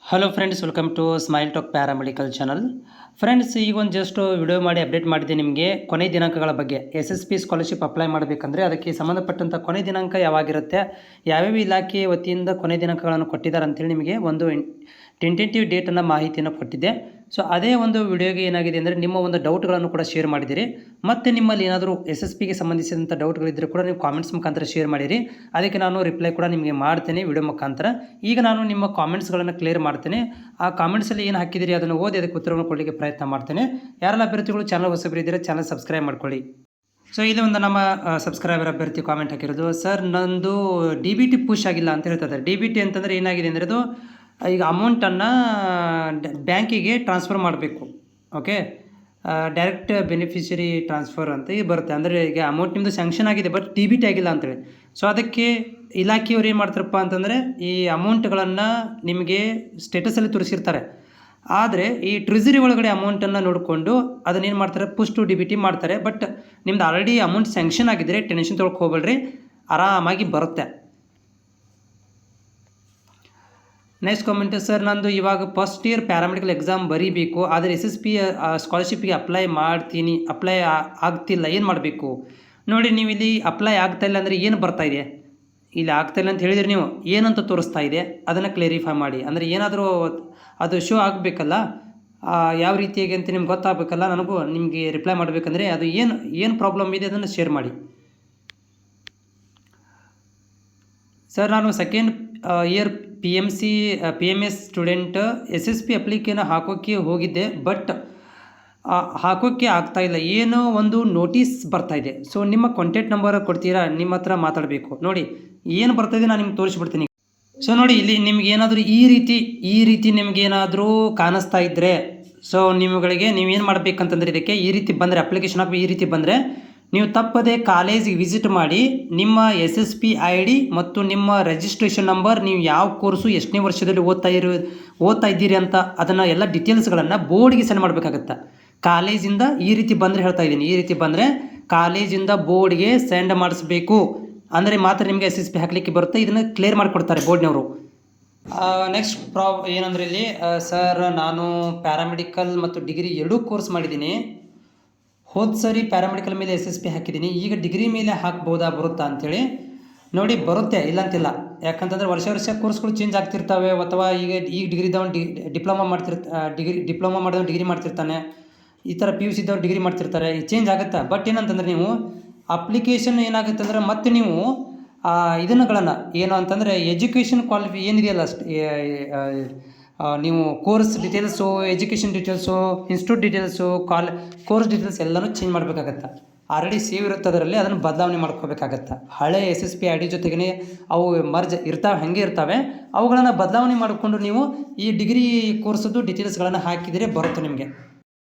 Hello friends, welcome to smile talk paramedical channel. Friends, ಈಗ ಒಂದು just video ಮಾಡಿ update ಮಾಡಿದ್ದೆ ನಿಮಗೆ ಕೊನೆ ದಿನಾಂಕಗಳ ಬಗ್ಗೆ. SSP ಸ್ಕಾಲರ್ಶಿಪ್ ಅಪ್ಲೈ ಮಾಡಬೇಕಂದ್ರೆ ಅದಕ್ಕೆ ಸಂಬಂಧಪಟ್ಟಂಥ ಕೊನೆ ದಿನಾಂಕ ಯಾವಾಗಿರುತ್ತೆ, ಯಾವ್ಯಾವ ಇಲಾಖೆ ವತಿಯಿಂದ ಕೊನೆ ದಿನಾಂಕಗಳನ್ನು ಕೊಟ್ಟಿದ್ದಾರೆ ಅಂತೇಳಿ ನಿಮಗೆ ಒಂದು ಟೆಂಟೇಟಿವ್ ಡೇಟನ್ನು ಮಾಹಿತಿಯನ್ನು ಕೊಟ್ಟಿದ್ದೆ. ಸೊ ಅದೇ ಒಂದು ವಿಡಿಯೋಗೆ ಏನಾಗಿದೆ ಅಂದರೆ ನಿಮ್ಮ ಒಂದು ಡೌಟ್ಗಳನ್ನು ಕೂಡ ಶೇರ್ ಮಾಡಿದ್ದೀರಿ. ಮತ್ತು ನಿಮ್ಮಲ್ಲಿ ಏನಾದರೂ SSPಗೆ ಸಂಬಂಧಿಸಿದಂಥ ಡೌಟ್ಗಳಿದ್ದರೆ ಕೂಡ ನೀವು ಕಾಮೆಂಟ್ಸ್ ಮುಖಾಂತರ ಶೇರ್ ಮಾಡಿರಿ. ಅದಕ್ಕೆ ನಾನು ರಿಪ್ಲೈ ಕೂಡ ನಿಮಗೆ ಮಾಡ್ತೇನೆ ವಿಡಿಯೋ ಮುಖಾಂತರ. ಈಗ ನಾನು ನಿಮ್ಮ ಕಾಮೆಂಟ್ಸ್ಗಳನ್ನು ಕ್ಲಿಯರ್ ಮಾಡ್ತೇನೆ. ಆ ಕಾಮೆಂಟ್ಸಲ್ಲಿ ಏನು ಹಾಕಿದ್ದೀರಿ ಅದನ್ನು ಓದಿ ಅದಕ್ಕೆ ಉತ್ತರವನ್ನು ಕೊಡಲಿಕ್ಕೆ ಪ್ರಯತ್ನ ಮಾಡ್ತೇನೆ. ಯಾರೆಲ್ಲ ಅಭ್ಯರ್ಥಿಗಳು ಚಾನಲ್ ಹೊಸಬರಿದ್ದೀರಾ ಚಾನಲ್ ಸಬ್ಸ್ಕ್ರೈಬ್ ಮಾಡ್ಕೊಳ್ಳಿ. ಸೊ ಇದು ಒಂದು ನಮ್ಮ ಸಬ್ಸ್ಕ್ರೈಬರ್ ಅಭ್ಯರ್ಥಿ ಕಾಮೆಂಟ್ ಹಾಕಿರೋದು. ಸರ್, ನಂದು DBT ಪುಷ್ ಆಗಿಲ್ಲ ಅಂತ ಹೇಳ್ತಾರೆ. DBT ಅಂತಂದರೆ ಏನಾಗಿದೆ ಅಂದರೆ ಅದು ಈಗ ಅಮೌಂಟನ್ನು ಬ್ಯಾಂಕಿಗೆ ಟ್ರಾನ್ಸ್ಫರ್ ಮಾಡಬೇಕು. ಓಕೆ, ಡೈರೆಕ್ಟ್ ಬೆನಿಫಿಷರಿ ಟ್ರಾನ್ಸ್ಫರ್ ಅಂತ ಬರುತ್ತೆ. ಅಂದರೆ ಈಗ ಅಮೌಂಟ್ ನಿಮ್ಮದು ಸ್ಯಾಂಕ್ಷನ್ ಆಗಿದೆ, ಬಟ್ DBT ಆಗಿಲ್ಲ ಅಂತೇಳಿ. ಸೊ ಅದಕ್ಕೆ ಇಲಾಖೆಯವ್ರು ಏನು ಮಾಡ್ತಾರಪ್ಪ ಅಂತಂದರೆ ಈ ಅಮೌಂಟ್ಗಳನ್ನು ನಿಮಗೆ ಸ್ಟೇಟಸಲ್ಲಿ ತೋರಿಸಿರ್ತಾರೆ. ಆದರೆ ಈ ಟ್ರೆಜರಿ ಒಳಗಡೆ ಅಮೌಂಟನ್ನು ನೋಡಿಕೊಂಡು ಅದನ್ನೇನು ಮಾಡ್ತಾರೆ, ಪುಷ್ ಟು DBT ಮಾಡ್ತಾರೆ. ಬಟ್ ನಿಮ್ದು ಆಲ್ರೆಡಿ ಅಮೌಂಟ್ ಸ್ಯಾಂಕ್ಷನ್ ಆಗಿದ್ದರೆ ಟೆನ್ಷನ್ ತೊಗೊಳಕ್ಕೆ ಹೋಗ್ಬೇಡ್ರಿ, ಆರಾಮಾಗಿ ಬರುತ್ತೆ. ನೆಕ್ಸ್ಟ್ ಕಾಮೆಂಟ್, ಸರ್ ನಂದು ಇವಾಗ ಫಸ್ಟ್ ಇಯರ್ ಪ್ಯಾರಾಮೆಡಿಕಲ್ ಎಕ್ಸಾಮ್ ಬರೀಬೇಕು, ಆದರೆ SSP ಸ್ಕಾಲರ್ಶಿಪ್ಗೆ ಅಪ್ಲೈ ಆಗ್ತಿಲ್ಲ, ಏನು ಮಾಡಬೇಕು? ನೋಡಿ, ನೀವು ಇಲ್ಲಿ ಅಪ್ಲೈ ಆಗ್ತಾಯಿಲ್ಲ ಅಂದರೆ ಏನು ಬರ್ತಾಯಿದೆ, ಇಲ್ಲಿ ಆಗ್ತಾಯಿಲ್ಲ ಅಂತ ಹೇಳಿದರೆ ನೀವು ಏನಂತ ತೋರಿಸ್ತಾ ಇದೆ ಅದನ್ನು ಕ್ಲೇರಿಫೈ ಮಾಡಿ. ಅಂದರೆ ಏನಾದರೂ ಅದು ಶೋ ಆಗಬೇಕಲ್ಲ, ಯಾವ ರೀತಿಯಾಗಿ ಅಂತ ನಿಮ್ಗೆ ಗೊತ್ತಾಗಬೇಕಲ್ಲ. ನನಗೂ ನಿಮಗೆ ರಿಪ್ಲೈ ಮಾಡಬೇಕಂದ್ರೆ ಅದು ಏನು ಪ್ರಾಬ್ಲಮ್ ಇದೆ ಅದನ್ನು ಶೇರ್ ಮಾಡಿ. ಸರ್, ನಾನು second year PMS student SSP ಅಪ್ಲಿಕೇನ ಹಾಕೋಕ್ಕೆ ಹೋಗಿದ್ದೆ, ಬಟ್ ಹಾಕೋಕ್ಕೆ ಆಗ್ತಾಯಿಲ್ಲ. ಏನೋ ಒಂದು ನೋಟಿಸ್ ಬರ್ತಾಯಿದೆ. ಸೊ ನಿಮ್ಮ ಕಾಂಟ್ಯಾಕ್ಟ್ ನಂಬರ್ ಕೊಡ್ತೀರಾ, ನಿಮ್ಮ ಹತ್ರ ಮಾತಾಡಬೇಕು. ನೋಡಿ ಏನು ಬರ್ತಾಯಿದೆ ನಾನು ನಿಮ್ಗೆ ತೋರಿಸ್ಬಿಡ್ತೀನಿ. ಸೊ ನೋಡಿ, ಇಲ್ಲಿ ನಿಮ್ಗೆ ಏನಾದರೂ ಈ ರೀತಿ ನಿಮಗೇನಾದರೂ ಕಾಣಿಸ್ತಾ ಇದ್ದರೆ, ಸೊ ನೀವೇನು ಮಾಡಬೇಕಂತಂದರೆ ಇದಕ್ಕೆ ಈ ರೀತಿ ಬಂದರೆ ಅಪ್ಲಿಕೇಶನ್ ಹಾಕಿ ಈ ರೀತಿ ಬಂದರೆ ನೀವು ತಪ್ಪದೆ ಕಾಲೇಜಿಗೆ ವಿಸಿಟ್ ಮಾಡಿ ನಿಮ್ಮ SSP ID ಮತ್ತು ನಿಮ್ಮ ರಿಜಿಸ್ಟ್ರೇಷನ್ ನಂಬರ್, ನೀವು ಯಾವ ಕೋರ್ಸು ಎಷ್ಟನೇ ವರ್ಷದಲ್ಲಿ ಓದ್ತಾ ಇದ್ದೀರಿ ಅಂತ ಅದನ್ನು ಎಲ್ಲ ಡೀಟೇಲ್ಸ್ಗಳನ್ನು ಬೋರ್ಡ್ಗೆ ಸೆಂಡ್ ಮಾಡಬೇಕಾಗತ್ತೆ. ಕಾಲೇಜಿಂದ ಈ ರೀತಿ ಬಂದರೆ ಹೇಳ್ತಾ ಇದ್ದೀನಿ, ಈ ರೀತಿ ಬಂದರೆ ಕಾಲೇಜಿಂದ ಬೋರ್ಡ್ಗೆ ಸೆಂಡ್ ಮಾಡಿಸ್ಬೇಕು. ಅಂದರೆ ಮಾತ್ರ ನಿಮಗೆ SSP ಹಾಕಲಿಕ್ಕೆ ಬರುತ್ತೆ. ಇದನ್ನು ಕ್ಲಿಯರ್ ಮಾಡಿಕೊಡ್ತಾರೆ ಬೋರ್ಡ್ನವರು. ನೆಕ್ಸ್ಟ್ ಏನಂದರೆ ಇಲ್ಲಿ, ಸರ್ ನಾನು ಪ್ಯಾರಾಮೆಡಿಕಲ್ ಮತ್ತು ಡಿಗ್ರಿ ಎರಡೂ ಕೋರ್ಸ್ ಮಾಡಿದ್ದೀನಿ. ಹೋದ ಸರಿ ಪ್ಯಾರಾಮೆಡಿಕಲ್ ಮೇಲೆ SSP ಹಾಕಿದ್ದೀನಿ, ಈಗ ಡಿಗ್ರಿ ಮೇಲೆ ಬರುತ್ತಾ ಅಂಥೇಳಿ. ನೋಡಿ, ಬರುತ್ತೆ, ಇಲ್ಲಂತಿಲ್ಲ. ಯಾಕಂತಂದರೆ ವರ್ಷ ಕೋರ್ಸ್ಗಳು ಚೇಂಜ್ ಆಗ್ತಿರ್ತವೆ. ಅಥವಾ ಈಗ ಡಿಗ್ರಿದವನು ಡಿಪ್ಲೊಮಾ ಮಾಡಿದವನು ಡಿಗ್ರಿ ಮಾಡ್ತಿರ್ತಾನೆ, ಈ ಥರ PUC ಇದ್ದವ್ರು ಡಿಗ್ರಿ ಮಾಡ್ತಿರ್ತಾರೆ. ಚೇಂಜ್ ಆಗುತ್ತೆ. ಬಟ್ ಏನಂತಂದರೆ ನೀವು ಅಪ್ಲಿಕೇಶನ್ ಏನಾಗುತ್ತೆ ಅಂದರೆ ಮತ್ತೆ ನೀವು ಇದನ್ನುಗಳನ್ನು ಏನು ಅಂತಂದರೆ ಎಜುಕೇಷನ್ ಏನಿದೆಯಲ್ಲ ನೀವು course details, education details, institute details, course details ಎಲ್ಲನೂ ಚೇಂಜ್ ಮಾಡಬೇಕಾಗತ್ತೆ. ಆಲ್ರೆಡಿ ಸೇವ್ ಇರುತ್ತೆ ಅದರಲ್ಲಿ, ಅದನ್ನು ಬದಲಾವಣೆ ಮಾಡ್ಕೋಬೇಕಾಗತ್ತೆ. ಹಳೆ SSP ID ಜೊತೆಗೇ ಅವು ಮರ್ಜ್ ಇರ್ತವೆ. ಅವುಗಳನ್ನು ಬದಲಾವಣೆ ಮಾಡಿಕೊಂಡು ನೀವು ಈ ಡಿಗ್ರಿ ಕೋರ್ಸದ್ದು ಡೀಟೇಲ್ಸ್ಗಳನ್ನು ಹಾಕಿದರೆ ಬರುತ್ತೆ ನಿಮಗೆ.